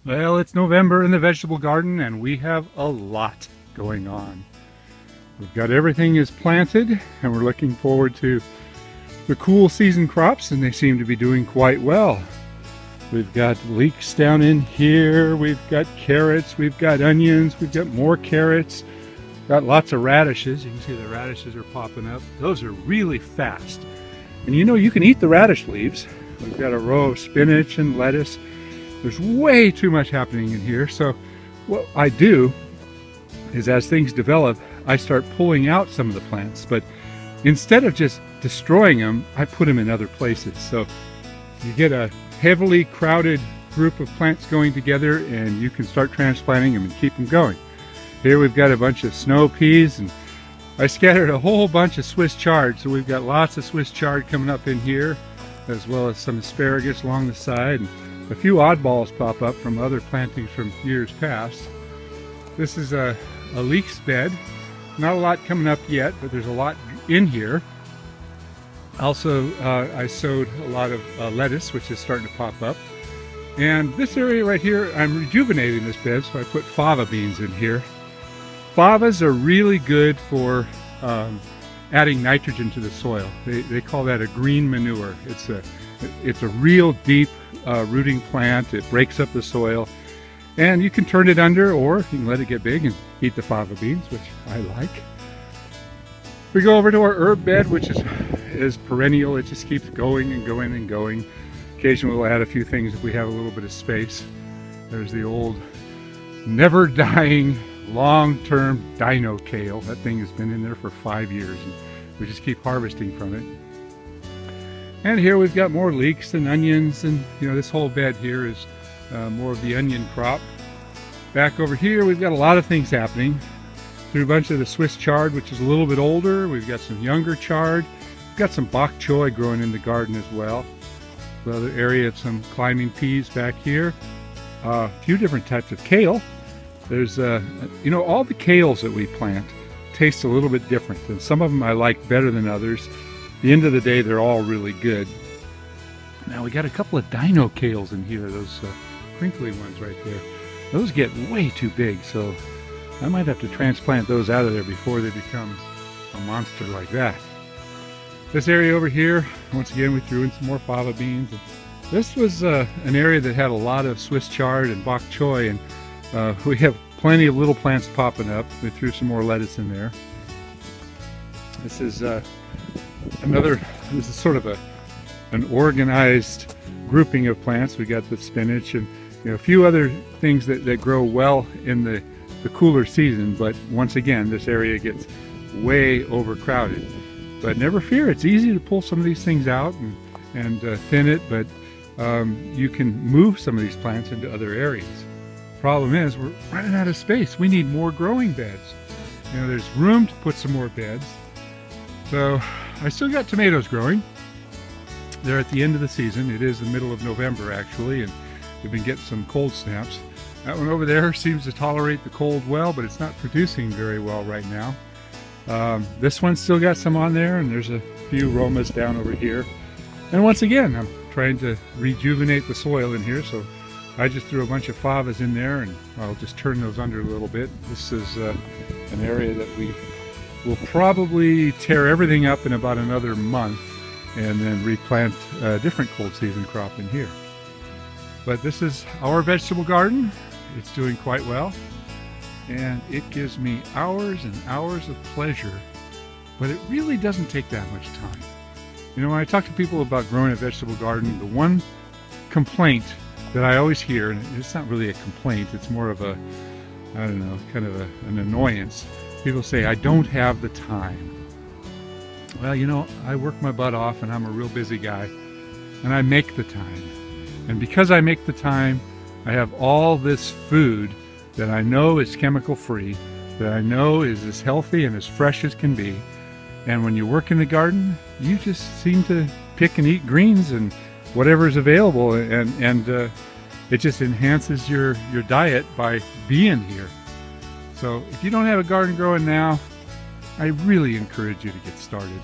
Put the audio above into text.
Well, it's November in the vegetable garden and we have a lot going on. We've got everything is planted and we're looking forward to the cool season crops, and they seem to be doing quite well. We've got leeks down in here, we've got carrots, we've got onions, we've got more carrots, got lots of radishes. You can see the radishes are popping up. Those are really fast. And you know, you can eat the radish leaves. We've got a row of spinach and lettuce. There's way too much happening in here. So what I do is, as things develop, I start pulling out some of the plants, but instead of just destroying them, I put them in other places. So you get a heavily crowded group of plants going together and you can start transplanting them and keep them going. Here we've got a bunch of snow peas, and I scattered a whole bunch of Swiss chard. So we've got lots of Swiss chard coming up in here, as well as some asparagus along the side. And a few oddballs pop up from other plantings from years past. This is a leeks bed. Not a lot coming up yet, but there's a lot in here. Also, I sowed a lot of lettuce, which is starting to pop up. And this area right here, I'm rejuvenating this bed, so I put fava beans in here. Favas are really good for adding nitrogen to the soil. They call that a green manure. It's a real deep rooting plant. It breaks up the soil. And you can turn it under, or you can let it get big and eat the fava beans, which I like. We go over to our herb bed, which is perennial. It just keeps going and going and going. Occasionally we'll add a few things if we have a little bit of space. There's the old never-dying long-term dino kale. That thing has been in there for 5 years, and we just keep harvesting from it. And here we've got more leeks and onions, and you know, this whole bed here is more of the onion crop. Back over here we've got a lot of things happening. Through a bunch of the Swiss chard, which is a little bit older. We've got some younger chard. We've got some bok choy growing in the garden as well. Another area of some climbing peas back here. A few different types of kale. There's, you know, all the kales that we plant taste a little bit different, and some of them I like better than others. At the end of the day, they're all really good. Now we got a couple of dino kales in here, those crinkly ones right there. Those get way too big, so I might have to transplant those out of there before they become a monster like that. This area over here, once again, we threw in some more fava beans. This was an area that had a lot of Swiss chard and bok choy, and we have plenty of little plants popping up. We threw some more lettuce in there. This is this is sort of an organized grouping of plants. We got the spinach and a few other things that grow well in the cooler season, but once again, this area gets way overcrowded. But never fear, it's easy to pull some of these things out and thin it, but you can move some of these plants into other areas. Problem is, we're running out of space. We need more growing beds. You know, there's room to put some more beds. So I still got tomatoes growing. They're at the end of the season. It is the middle of November actually, and we've been getting some cold snaps. That one over there seems to tolerate the cold well, but it's not producing very well right now. This one's still got some on there, and there's a few Romas down over here. And once again, I'm trying to rejuvenate the soil in here, so I just threw a bunch of favas in there, and I'll just turn those under a little bit. This is an area that we will probably tear everything up in about another month, and then replant a different cold season crop in here. But this is our vegetable garden. It's doing quite well, and it gives me hours and hours of pleasure, but it really doesn't take that much time. You know, when I talk to people about growing a vegetable garden, the one complaint that I always hear, and it's not really a complaint, it's more of a, I don't know, kind of an annoyance. People say, I don't have the time. Well, you know, I work my butt off and I'm a real busy guy, and I make the time. And because I make the time, I have all this food that I know is chemical free, that I know is as healthy and as fresh as can be. And when you work in the garden, you just seem to pick and eat greens and whatever is available, and it just enhances your diet by being here. So if you don't have a garden growing now, I really encourage you to get started.